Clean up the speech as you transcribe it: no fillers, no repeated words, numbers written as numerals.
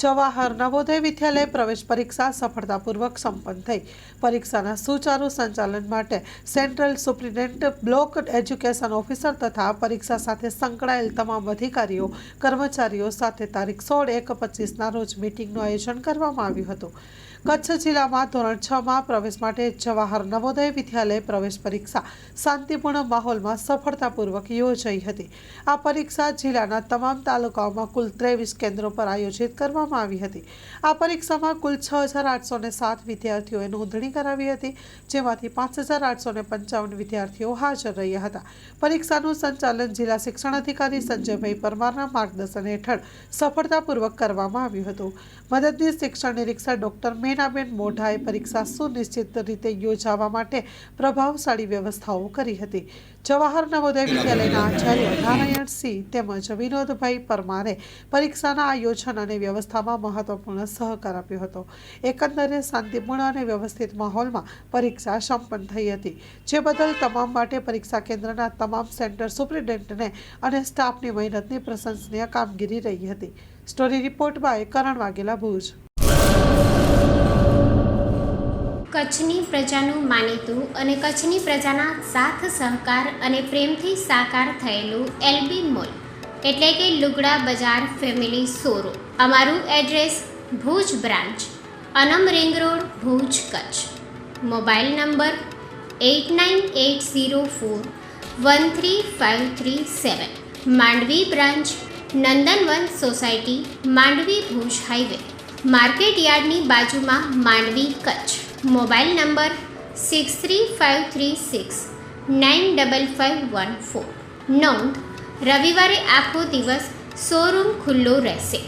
જવાહર નવોદય વિદ્યાલય પ્રવેશ પરીક્ષા સફળતાપૂર્વક સંપન્ન થઈ। પરીક્ષાના સુચારુ સંચાલન માટે central superintendent, block education officer તથા પરીક્ષા સાથે સંકળાયેલ તમામ અધિકારીઓ કર્મચારીઓ સાથે તારીખ 16/1/25ના રોજ મીટિંગનું આયોજન કરવામાં આવ્યું હતું। કચ્છ જિલ્લામાં ધોરણ 6માં પ્રવેશ માટે જવાહર નવોદય વિદ્યાલય પ્રવેશ પરીક્ષા શાંતિપૂર્ણ માહોલમાં સફળતાપૂર્વક યોજાઈ હતી। આ પરીક્ષા જિલ્લાના તમામ તાલુકાઓમાં કુલ 23 કેન્દ્રો પર આયોજિત કરવામાં આવી હતી। આ પરીક્ષામાં કુલ 6,807 વિદ્યાર્થીઓએ નોંધણી કરાવી હતી, જેમાંથી 5,855 વિદ્યાર્થીઓ હાજર રહ્યા હતા। પરીક્ષાનું સંચાલન જિલ્લા શિક્ષણ અધિકારી સંજયભાઈ પરમારના માર્ગદર્શન હેઠળ સફળતાપૂર્વક કરવામાં આવ્યું હતું। મદદનીશ શિક્ષણ નિરીક્ષક ડોક્ટર મેનાબેન મોઢાએ પરીક્ષા સુનિશ્ચિત રીતે યોજવા માટે પ્રભાવશાળી વ્યવસ્થાઓ કરી હતી। જવાહર નવોદય વિદ્યાલયના આચાર્ય નારાયણસિંહ તેમજ વિનોદભાઈ પરમારે પરીક્ષાના આયોજન અને વ્યવસ્થામાં મહત્વપૂર્ણ સહકાર આપ્યો હતો। એકંદરે શાંતિપૂર્ણ અને વ્યવસ્થિત માહોલમાં પરીક્ષા સંપન્ન થઈ હતી, જે બદલ તમામ માટે પરીક્ષા કેન્દ્રના તમામ સેન્ટર સુપ્રિન્ટેન્ડન્ટને અને સ્ટાફની મહેનતની પ્રશંસનીય કામગીરી રહી હતી। સ્ટોરી રિપોર્ટ બાય કરણ વાઘેલા, ભુજ। કચ્છની પ્રજાનું માનીતું અને કચ્છની પ્રજાના સાથ સહકાર અને પ્રેમથી સાકાર થયેલું એલબી મોલ એટલે કે લુગડા બજાર ફેમિલી શોરૂમ। અમારું address Bhuj branch, Anam ring road, Bhuj, Kutch. Mobile number 8980413537। Mandvi branch, Nandanvan society, Mandvi, Bhuj highway, market યાર્ડની બાજુમાં, માંડવી, કચ્છ। Mobile number 6353695514। નોંધ: રવિવારે આખો દિવસ શોરૂમ ખુલ્લો રહેશે।